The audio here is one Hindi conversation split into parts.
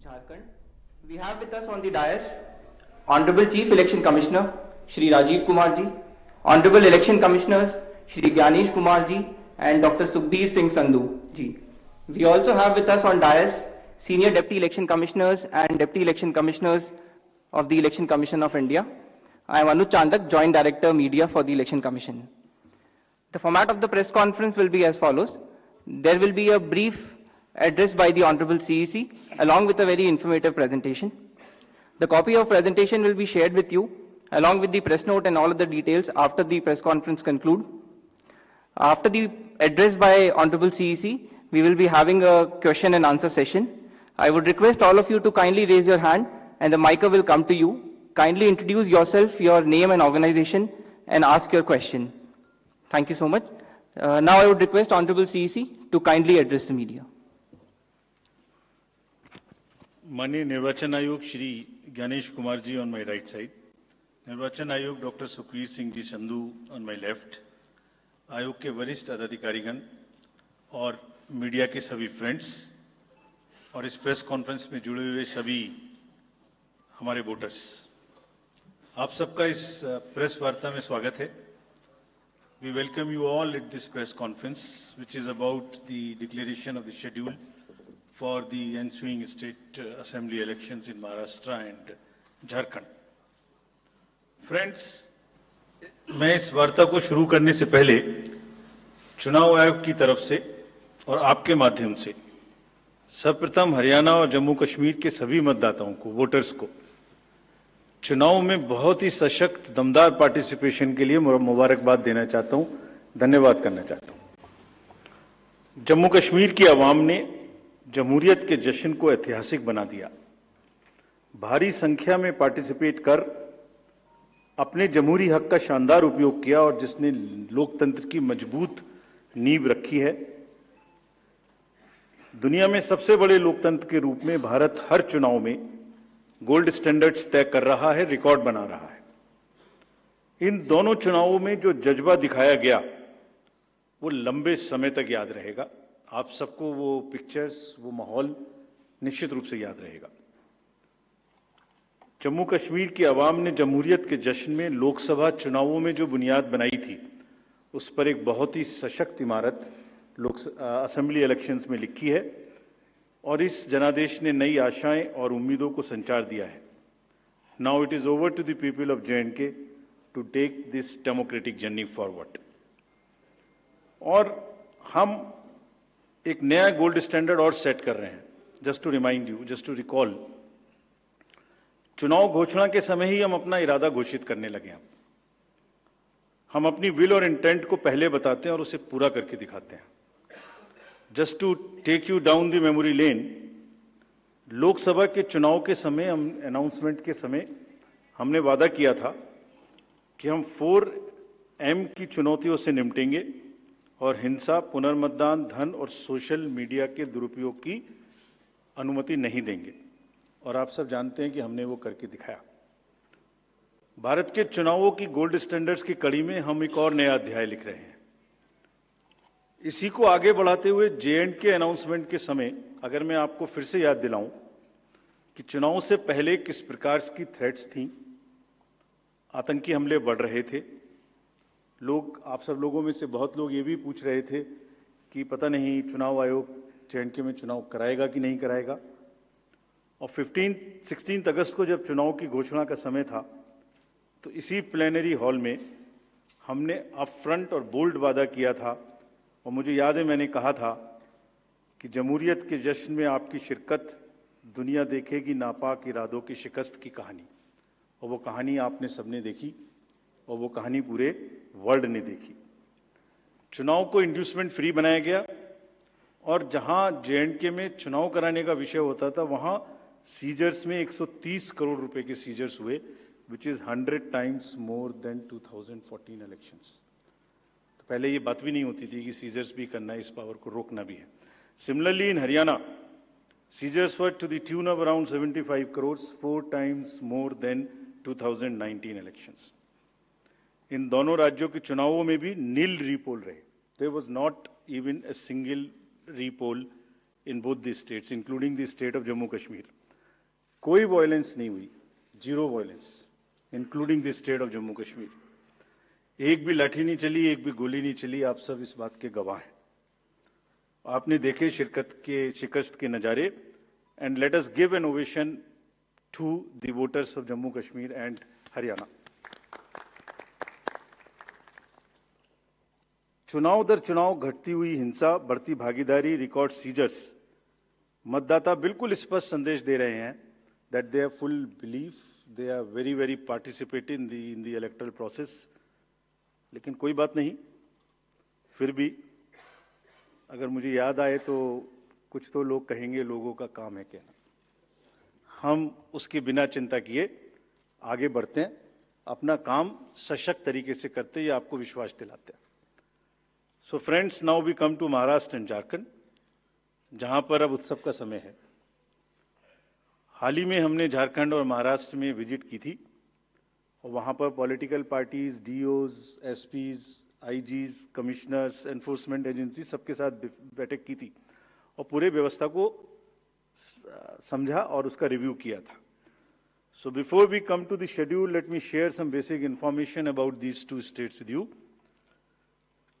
Jharkhand. We have with us on the dais Honorable Chief Election Commissioner Shri Rajiv Kumar ji, Honorable Election Commissioners Shri Gyanesh Kumar ji and Dr. Sukhbir Singh Sandhu ji. We also have with us on dais Senior Deputy Election Commissioners and Deputy Election Commissioners of the Election Commission of India. I am Anuj Chandak, Joint Director Media for the Election Commission. The format of the press conference will be as follows. There will be a brief address by the Honorable CEC along with a very informative presentation. The copy of presentation will be shared with you along with the press note and all of the details after the press conference conclude. After the address by Honorable CEC, we will be having a question and answer session. I would request all of you to kindly raise your hand and the mic will come to you. Kindly introduce yourself, your name and organization and ask your question. Thank you so much. Now I would request Honorable CEC to kindly address the media. माननीय निर्वाचन आयोग Shri Gyanesh Kumar ji on my right side, निर्वाचन आयोग doctor Sukhbir Singh ji Sandhu on my left, आयोग के वरिष्ठ अधिकारीगण और मीडिया के सभी फ्रेंड्स और इस प्रेस कॉन्फ्रेंस में जुड़े हुए सभी हमारे वोटर्स, आप सबका इस प्रेस वार्ता में स्वागत है. We welcome you all at this press conference, which is about the declaration of the schedule for the ensuing state assembly elections in Maharashtra and Jharkhand. Friends, मैं इस वार्ता को शुरू करने से पहले चुनाव आयोग की तरफ से और आपके माध्यम से सर्वप्रथम हरियाणा और जम्मू कश्मीर के सभी मतदाताओं को, वोटर्स को चुनाव में बहुत ही सशक्त दमदार पार्टिसिपेशन के लिए मुबारकबाद देना चाहता हूं, धन्यवाद करना चाहता हूं. जम्मू कश्मीर की आवाम ने जमहूरियत के जश्न को ऐतिहासिक बना दिया. भारी संख्या में पार्टिसिपेट कर अपने जमहूरी हक का शानदार उपयोग किया और जिसने लोकतंत्र की मजबूत नींव रखी है. दुनिया में सबसे बड़े लोकतंत्र के रूप में भारत हर चुनाव में गोल्ड स्टैंडर्ड्स तय कर रहा है, रिकॉर्ड बना रहा है. इन दोनों चुनावों में जो जज्बा दिखाया गया वो लंबे समय तक याद रहेगा. आप सबको वो पिक्चर्स, वो माहौल निश्चित रूप से याद रहेगा. जम्मू कश्मीर की आवाम ने जमहूरियत के जश्न में लोकसभा चुनावों में जो बुनियाद बनाई थी उस पर एक बहुत ही सशक्त इमारत असेंबली इलेक्शंस में लिखी है और इस जनादेश ने नई आशाएं और उम्मीदों को संचार दिया है. Now it is over to the people of J&K to take this democratic journey forward. और हम एक नया गोल्ड स्टैंडर्ड और सेट कर रहे हैं. Just to remind you, just to recall, चुनाव घोषणा के समय ही हम अपना इरादा घोषित करने लगे हैं. हम अपनी विल और इंटेंट को पहले बताते हैं और उसे पूरा करके दिखाते हैं. Just to take you down the memory lane, Lok Sabha के चुनाव के समय, हम अनाउंसमेंट के समय हमने वादा किया था कि हम 4M की चुनौतियों से निपटेंगे और हिंसा, पुनर्मतदान, धन और सोशल मीडिया के दुरुपयोग की अनुमति नहीं देंगे. और आप सब जानते हैं कि हमने वो करके दिखाया. भारत के चुनावों की गोल्ड स्टैंडर्ड्स की कड़ी में हम एक और नया अध्याय लिख रहे हैं. इसी को आगे बढ़ाते हुए J&K अनाउंसमेंट के समय अगर मैं आपको फिर से याद दिलाऊं कि चुनाव से पहले किस प्रकार की थ्रेट्स थी, आतंकी हमले बढ़ रहे थे. लोग, आप सब लोगों में से बहुत लोग ये भी पूछ रहे थे कि पता नहीं चुनाव आयोग J&K में चुनाव कराएगा कि नहीं कराएगा. और 16 अगस्त को जब चुनाव की घोषणा का समय था तो इसी प्लेनरी हॉल में हमने अप फ्रंट और बोल्ड वादा किया था. और मुझे याद है मैंने कहा था कि जमहूरियत के जश्न में आपकी शिरकत दुनिया देखेगी नापाक इरादों की शिकस्त की कहानी. और वो कहानी आपने सबने देखी और वो कहानी पूरे वर्ल्ड ने देखी. चुनाव को इंड्यूसमेंट फ्री बनाया गया और जहां J&K में चुनाव कराने का विषय होता था वहां सीजर्स में 130 करोड़ रुपए के सीजर्स हुए, which is 100 times more than 2014 elections. तो पहले ये बात भी नहीं होती थी कि सीजर्स भी करना है, इस पावर को रोकना भी है. Similarly in Haryana, seizures were to the tune of around 75 crores, 4 times more than 2019 elections. इन दोनों राज्यों के चुनावों में भी नील रीपोल रहे. There was not even a single repoll in both these states, including the state of Jammu Kashmir. कोई वायलेंस नहीं हुई, zero violence, including the state of Jammu Kashmir. एक भी लाठी नहीं चली, एक भी गोली नहीं चली, आप सब इस बात के गवाह हैं। आपने देखे शिकस्त के नजारे। And let us give an ovation to the voters of Jammu Kashmir and Haryana. चुनाव दर चुनाव घटती हुई हिंसा, बढ़ती भागीदारी, रिकॉर्ड सीजर्स, मतदाता बिल्कुल स्पष्ट संदेश दे रहे हैं that they have full belief, they are very very participate in the electoral process. लेकिन कोई बात नहीं, फिर भी अगर मुझे याद आए तो कुछ तो लोग कहेंगे लोगों का काम है कहना। हम उसके बिना चिंता किए आगे बढ़ते हैं, अपना काम सशक्त तरीके से करते हैं, ये आपको विश्वास दिलाते हैं। So friends, now we come to Maharashtra and Jharkhand, जहां पर अब उत्सव का समय है। हाल ही में हमने झारखंड और महाराष्ट्र में विजिट की थी और वहां पर political parties, DOs, SPs, IGs, commissioners, enforcement agency सबके साथ बैठक की थी और पूरे व्यवस्था को समझा और उसका रिव्यू किया था। So before we come to the schedule, let me share some basic information about these two states with you.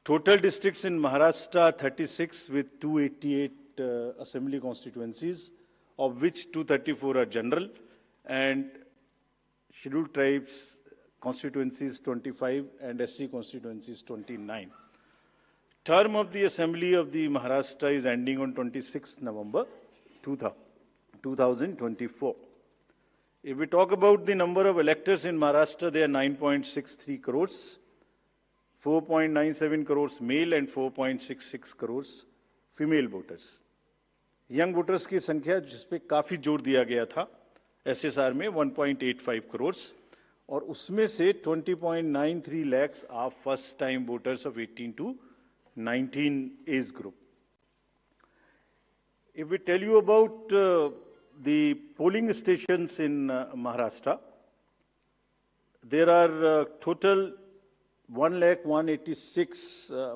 Total districts in Maharashtra are 36 with 288 assembly constituencies, of which 234 are general, and scheduled tribes constituencies 25 and SC constituencies 29. Term of the assembly of the Maharashtra is ending on 26 November 2024. If we talk about the number of electors in Maharashtra, they are 9.63 crores. 4.97 crores male and 4.66 crores female voters. Young voters की संख्या जिस पे काफी जोर दिया गया था एसएसआर में 1.85 करोड़, और उसमें से 20.93 lakhs are first time voters of 18 to 19 age group. If we tell you about the polling stations in Maharashtra, there are total 1,186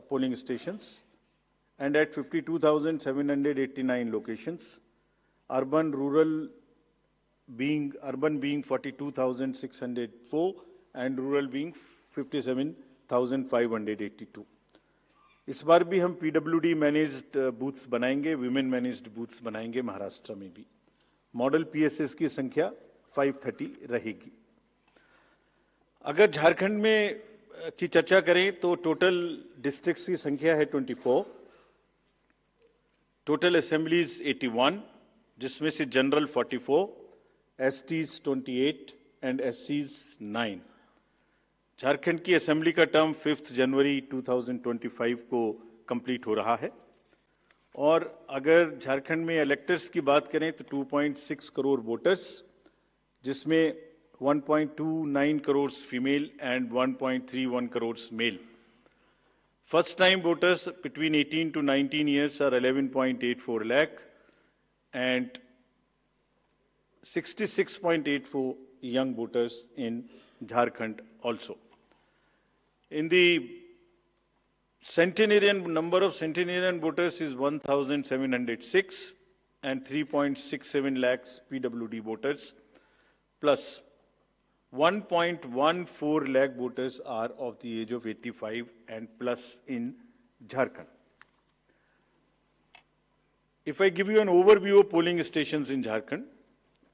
polling stations and at 52,789 locations. Urban being 42,604 and rural being 57,582. इस बार भी हम PWD मैनेज्ड बूथ्स बनाएंगे, विमेन मैनेज्ड बूथ्स बनाएंगे महाराष्ट्र में भी। मॉडल PSS की संख्या 530 रहेगी। अगर झारखंड में की चर्चा करें तो टोटल डिस्ट्रिक्ट्स की संख्या है 24, टोटल असेंबलीज 81, जिसमें से जनरल 44, एसटीज 28 एंड एससीज 9। झारखंड की असेंबली का टर्म 5 जनवरी 2025 को कंप्लीट हो रहा है। और अगर झारखंड में इलेक्टर्स की बात करें तो 2.6 करोड़ वोटर्स, जिसमें 1.29 crores female and 1.31 crores male. First time voters between 18 to 19 years are 11.84 lakh and 66.84 young voters in Jharkhand also. In the centenarian, number of centenarian voters is 1,706 and 3.67 lakhs PWD voters, plus 1.14 lakh voters are of the age of 85 and plus in Jharkhand. If I give you an overview of polling stations in Jharkhand,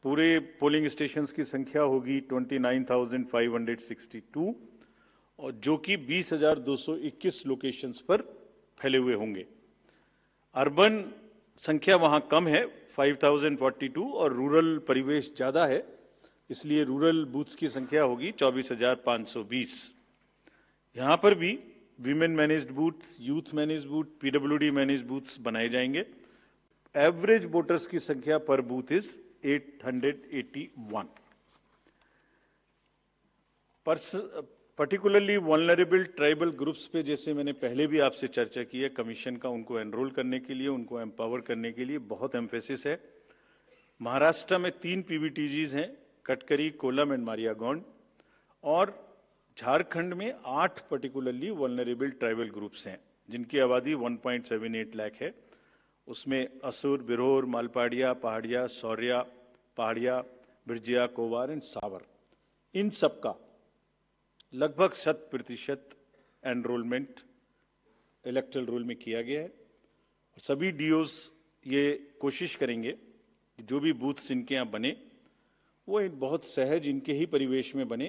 पूरे पोलिंग स्टेशंस की संख्या होगी 29,562 और जो कि 20,221 लोकेशंस पर फैले हुए होंगे। अर्बन संख्या वहां कम है 5,042 और रूरल परिवेश ज्यादा है, इसलिए रूरल बूथ्स की संख्या होगी 24,520। यहां पर भी women managed booths, youth managed booth, PWD managed booths बनाए जाएंगे। एवरेज वोटर्स की संख्या पर booth is 881। Particularly vulnerable tribal groups पे जैसे मैंने पहले भी आपसे चर्चा की है, कमीशन का उनको एनरोल करने के लिए, उनको एम्पावर करने के लिए बहुत एम्फेसिस है। महाराष्ट्र में 3 पीवीटीजीज हैं, कटकरी, कोलम एंड मारियागौंड, और झारखंड में 8 पर्टिकुलरली वल्नरेबल ट्राइबल ग्रुप्स हैं जिनकी आबादी 1.78 लाख है। उसमें असुर, बिरोर, मालपाड़िया, पहाड़िया, सौर्या, पहाड़िया, बिरजिया, कोवार एंड सावर, इन सबका लगभग 100% एनरोलमेंट इलेक्टरल रोल में किया गया है। और सभी डीओज ये कोशिश करेंगे कि जो भी बूथ्स इनके यहाँ बने वो एक बहुत सहज इनके ही परिवेश में बने